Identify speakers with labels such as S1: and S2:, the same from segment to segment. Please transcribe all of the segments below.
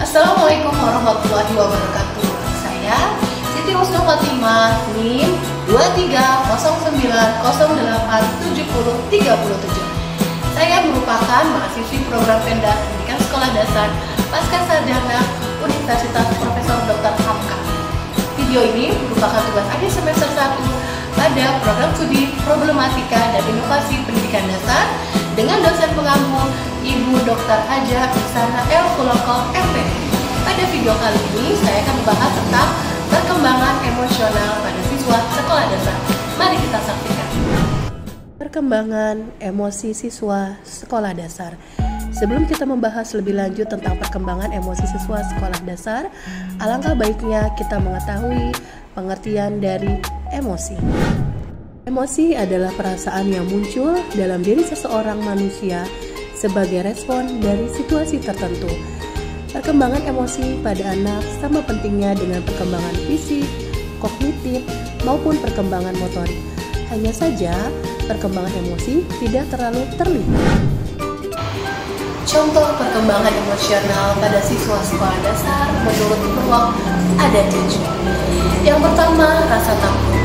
S1: Assalamualaikum warahmatullahi wabarakatuh. Saya Siti Husnul Khotimah, NIM 2309087037. Saya merupakan mahasiswi program Penda Pendidikan Sekolah Dasar Pasca Sarjana Universitas Profesor Dr. Hamka. Video ini merupakan tugas akhir semester 1 pada program studi Problematika dan Inovasi Pendidikan Dasar dengan dosen pengampu Ibu Dr. Haja Iksana El Khuloko, MP. Pada video kali ini saya akan membahas tentang perkembangan emosional pada siswa sekolah dasar. Mari kita saksikan.
S2: Perkembangan emosi siswa sekolah dasar. Sebelum kita membahas lebih lanjut tentang perkembangan emosi siswa sekolah dasar, alangkah baiknya kita mengetahui pengertian dari emosi. Emosi adalah perasaan yang muncul dalam diri seseorang manusia sebagai respon dari situasi tertentu. Perkembangan emosi pada anak sama pentingnya dengan perkembangan fisik, kognitif, maupun perkembangan motorik. Hanya saja, perkembangan emosi tidak terlalu terlihat.
S1: Contoh perkembangan emosional pada siswa sekolah dasar menurut Purwok ada 7. Yang pertama, rasa takut.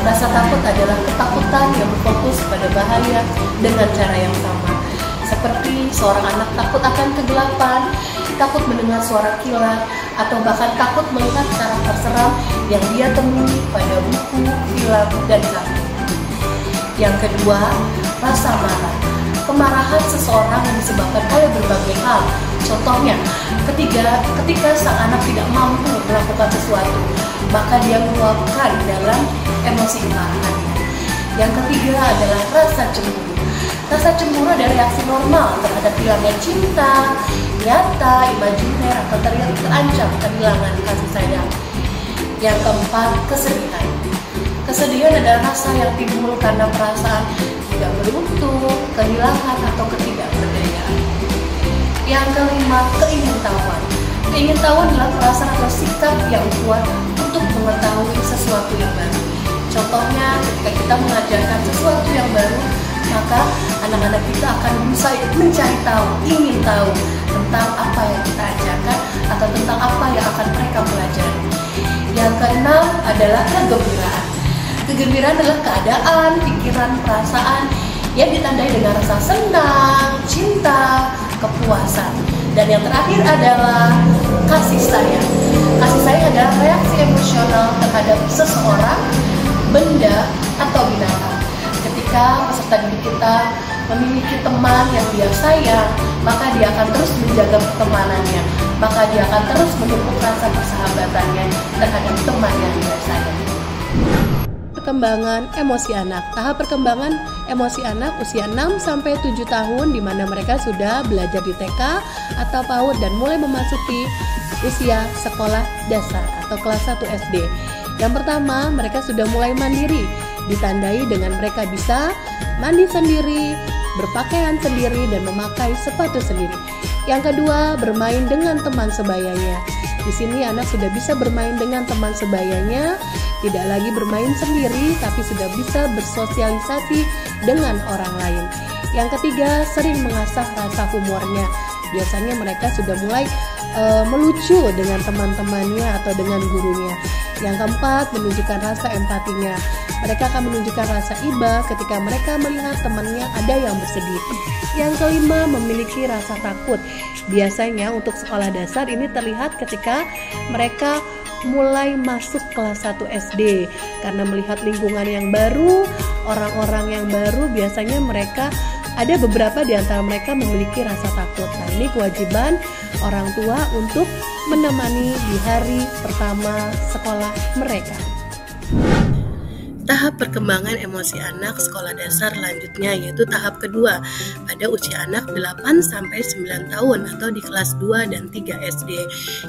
S1: Rasa takut adalah ketakutan yang berfokus pada bahaya dengan cara yang sama. Seperti seorang anak takut akan kegelapan, takut mendengar suara kilat, atau bahkan takut melihat karakter seram yang dia temui pada buku, film, dan kartun. Yang kedua, rasa marah. Kemarahan seseorang yang disebabkan oleh berbagai hal. Contohnya, ketika sang anak tidak mampu melakukan sesuatu, maka dia meluapkan dalam emosi kemarahannya. Yang ketiga adalah rasa cemburu. Rasa cemburu adalah reaksi normal terhadap hilangnya cinta, nyata, imajiner, atau terancam kehilangan kasih sayang. Yang keempat, kesedihan. Kesedihan adalah rasa yang timbul karena perasaan tidak beruntung, kehilangan, atau ketidakberdayaan. Yang kelima, keingintahuan. Keingintahuan adalah perasaan atau sikap yang kuat untuk mengetahui sesuatu yang baru. Contohnya, ketika kita mengajarkan sesuatu yang baru, maka anak-anak kita akan berusaha mencari tahu, ingin tahu tentang apa yang kita ajarkan atau tentang apa yang akan mereka pelajari. Yang keenam adalah kegembiraan. Kegembiraan adalah keadaan, pikiran, perasaan yang ditandai dengan rasa senang, cinta, kepuasan. Dan yang terakhir adalah kasih sayang. Kasih sayang adalah reaksi emosional terhadap seseorang, benda, atau binatang. Ketika peserta didik kita memiliki teman yang dia sayang, maka dia akan terus menjaga pertemanannya, maka dia akan terus menumbuh rasa persahabatannya terhadap teman yang dia sayang.
S2: Perkembangan emosi anak. Tahap perkembangan emosi anak usia 6-7 tahun di mana mereka sudah belajar di TK atau PAUD dan mulai memasuki usia sekolah dasar atau kelas 1 SD. Yang pertama, mereka sudah mulai mandiri, ditandai dengan mereka bisa mandi sendiri, berpakaian sendiri, dan memakai sepatu sendiri. Yang kedua, bermain dengan teman sebayanya. Di sini anak sudah bisa bermain dengan teman sebayanya, tidak lagi bermain sendiri, tapi sudah bisa bersosialisasi dengan orang lain. Yang ketiga, sering mengasah rasa humornya. Biasanya mereka sudah mulai melucu dengan teman-temannya atau dengan gurunya. Yang keempat, menunjukkan rasa empatinya. Mereka akan menunjukkan rasa iba ketika mereka melihat temannya ada yang bersedih. Yang kelima, memiliki rasa takut. Biasanya untuk sekolah dasar ini terlihat ketika mereka mulai masuk kelas 1 SD. Karena melihat lingkungan yang baru, orang-orang yang baru, biasanya mereka ada beberapa di antara mereka memiliki rasa takut. Nah, ini kewajiban orang tua untuk menemani di hari pertama sekolah mereka. Tahap perkembangan emosi anak sekolah dasar lanjutnya yaitu tahap kedua pada usia anak 8-9 tahun atau di kelas 2 dan 3 SD.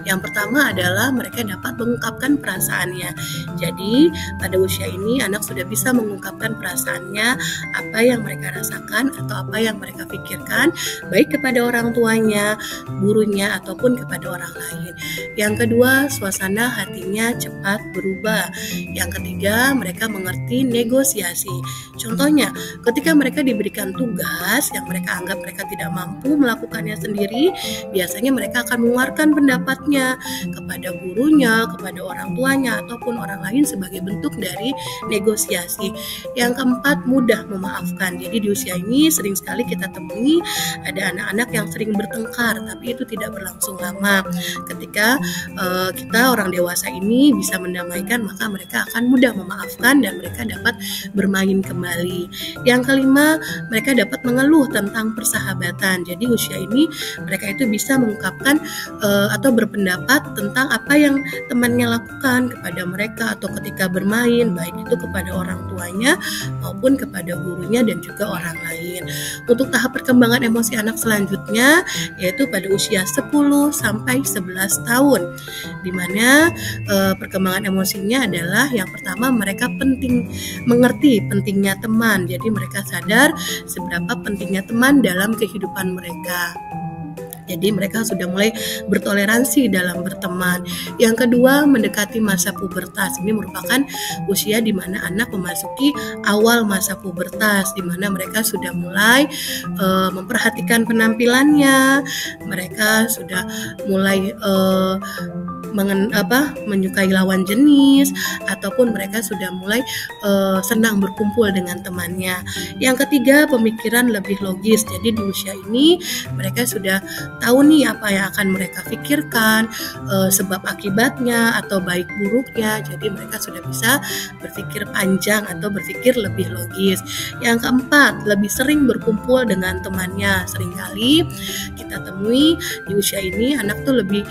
S2: Yang pertama adalah mereka dapat mengungkapkan perasaannya. Jadi pada usia ini anak sudah bisa mengungkapkan perasaannya, apa yang mereka rasakan atau apa yang mereka pikirkan, baik kepada orang tuanya, gurunya, ataupun kepada orang lain. Yang kedua, suasana hatinya cepat berubah. Yang ketiga, mereka
S1: mengerti negosiasi. Contohnya, ketika mereka diberikan tugas yang mereka anggap mereka tidak mampu melakukannya sendiri, biasanya mereka akan mengeluarkan pendapatnya kepada gurunya, kepada orang tuanya, ataupun orang lain sebagai bentuk dari negosiasi. Yang keempat, mudah memaafkan. Jadi di usia ini sering sekali kita temui ada anak-anak yang sering bertengkar, tapi itu tidak berlangsung lama. Ketika kita orang dewasa ini bisa mendamaikan, maka mereka akan mudah memaafkan dan mereka dapat bermain kembali. Yang kelima, mereka dapat mengeluh tentang persahabatan. Jadi usia ini mereka itu bisa mengungkapkan atau berpendapat tentang apa yang temannya lakukan kepada mereka atau ketika bermain, baik itu kepada orang tuanya maupun kepada gurunya dan juga orang lain. Untuk tahap perkembangan emosi anak selanjutnya yaitu pada usia 10 sampai 11 tahun, di mana perkembangan emosinya adalah yang pertama, mereka mengerti pentingnya teman. Jadi mereka sadar seberapa pentingnya teman dalam kehidupan mereka. Jadi mereka sudah mulai bertoleransi dalam berteman. Yang kedua, mendekati masa pubertas. Ini merupakan usia di mana anak memasuki awal masa pubertas, di mana mereka sudah mulai memperhatikan penampilannya. Mereka sudah mulai menyukai lawan jenis, ataupun mereka sudah mulai senang berkumpul dengan temannya. Yang ketiga, pemikiran lebih logis. Jadi di usia ini mereka sudah tahu nih apa yang akan mereka pikirkan, sebab akibatnya atau baik buruknya. Jadi mereka sudah bisa berpikir panjang atau berpikir lebih logis. Yang keempat, lebih sering berkumpul dengan temannya. Seringkali kita temui di usia ini anak tuh lebih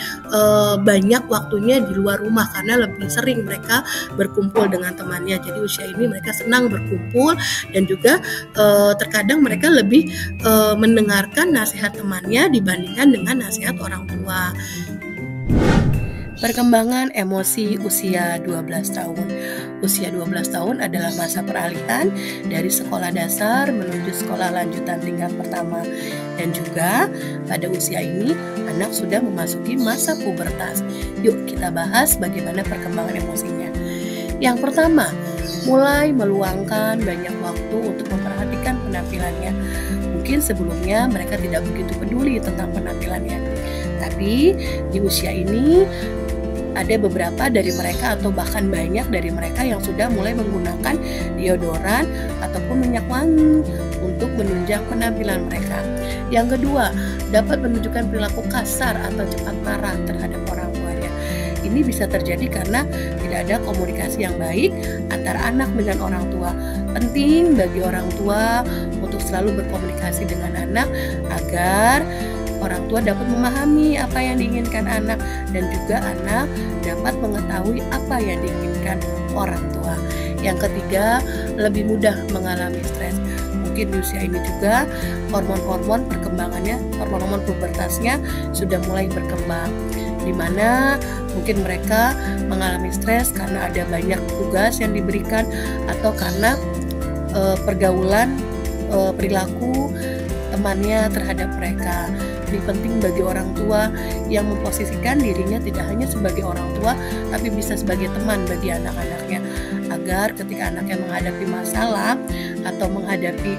S1: banyak waktunya di luar rumah karena lebih sering mereka berkumpul dengan temannya. Jadi usia ini mereka senang berkumpul dan juga terkadang mereka lebih mendengarkan nasihat temannya dibandingkan dengan nasihat orang tua. Perkembangan emosi usia 12 tahun. Usia 12 tahun adalah masa peralihan dari sekolah dasar menuju sekolah lanjutan tingkat pertama. Dan juga pada usia ini anak sudah memasuki masa pubertas. Yuk kita bahas bagaimana perkembangan emosinya. Yang pertama, mulai meluangkan banyak waktu untuk memperhatikan penampilannya. Mungkin sebelumnya mereka tidak begitu peduli tentang penampilannya. Tapi di usia ini ada beberapa dari mereka atau bahkan banyak dari mereka yang sudah mulai menggunakan deodoran ataupun minyak wangi untuk menunjang penampilan mereka. Yang kedua, dapat menunjukkan perilaku kasar atau cepat marah terhadap orang tuanya. Ini bisa terjadi karena tidak ada komunikasi yang baik antara anak dengan orang tua. Penting bagi orang tua untuk selalu berkomunikasi dengan anak agar orang tua dapat memahami apa yang diinginkan anak dan juga anak dapat mengetahui apa yang diinginkan orang tua. Yang ketiga, lebih mudah mengalami stres. Mungkin di usia ini juga hormon-hormon perkembangannya, hormon-hormon pubertasnya sudah mulai berkembang, di mana mungkin mereka mengalami stres karena ada banyak tugas yang diberikan atau karena pergaulan perilaku temannya terhadap mereka. Ini penting bagi orang tua yang memposisikan dirinya tidak hanya sebagai orang tua, tapi bisa sebagai teman bagi anak-anaknya, agar ketika anaknya menghadapi masalah atau menghadapi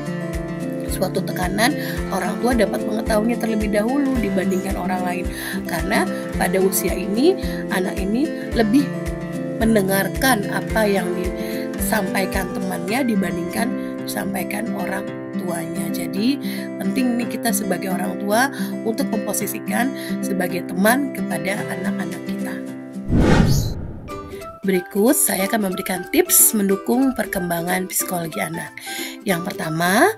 S1: suatu tekanan, orang tua dapat mengetahuinya terlebih dahulu dibandingkan orang lain. Karena pada usia ini, anak ini lebih mendengarkan apa yang disampaikan temannya dibandingkan disampaikan orang tuanya. Jadi penting nih kita sebagai orang tua untuk memposisikan sebagai teman kepada anak-anak kita. Berikut saya akan memberikan tips mendukung perkembangan psikologi anak. Yang pertama,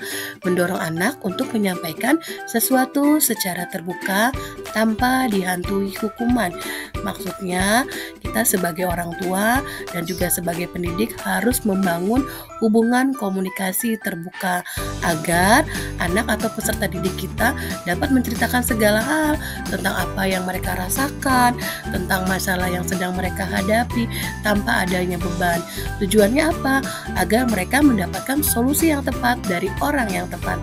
S1: mendorong anak untuk menyampaikan sesuatu secara terbuka tanpa dihantui hukuman. Maksudnya, kita sebagai orang tua dan juga sebagai pendidik harus membangun hubungan komunikasi terbuka agar anak atau peserta didik kita dapat menceritakan segala hal tentang apa yang mereka rasakan, tentang masalah yang sedang mereka hadapi tanpa adanya beban. Tujuannya apa? Agar mereka mendapatkan solusi yang tepat dari orang yang tepat.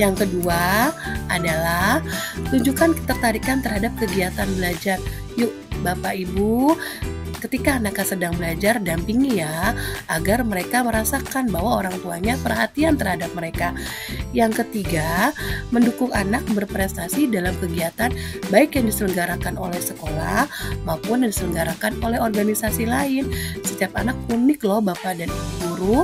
S1: Yang kedua adalah tunjukkan ketertarikan terhadap kegiatan belajar. Yuk Bapak Ibu, ketika anaknya sedang belajar, dampingi ya, agar mereka merasakan bahwa orang tuanya perhatian terhadap mereka. Yang ketiga, mendukung anak berprestasi dalam kegiatan baik yang diselenggarakan oleh sekolah maupun yang diselenggarakan oleh organisasi lain. Setiap anak unik loh Bapak dan Ibu guru.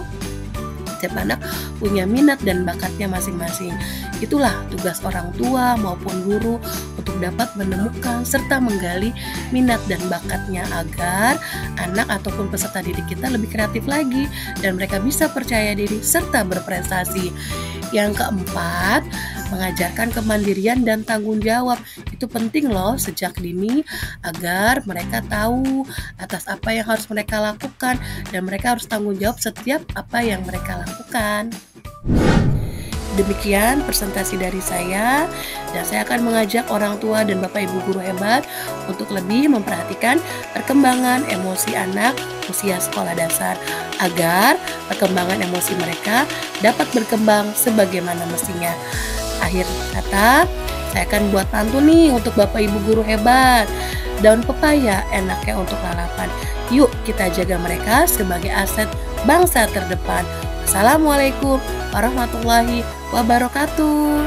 S1: Setiap anak punya minat dan bakatnya masing-masing. Itulah tugas orang tua maupun guru untuk dapat menemukan serta menggali minat dan bakatnya agar anak ataupun peserta didik kita lebih kreatif lagi dan mereka bisa percaya diri serta berprestasi. Yang keempat, mengajarkan kemandirian dan tanggung jawab. Itu penting loh sejak dini agar mereka tahu atas apa yang harus mereka lakukan dan mereka harus tanggung jawab setiap apa yang mereka lakukan. Demikian presentasi dari saya, dan saya akan mengajak orang tua dan Bapak Ibu guru hebat untuk lebih memperhatikan perkembangan emosi anak usia sekolah dasar agar perkembangan emosi mereka dapat berkembang sebagaimana mestinya. Akhir kata, saya akan buat pantun nih untuk Bapak Ibu guru hebat. Daun pepaya enaknya untuk lalapan. Yuk kita jaga mereka sebagai aset bangsa terdepan. Assalamualaikum warahmatullahi wabarakatuh.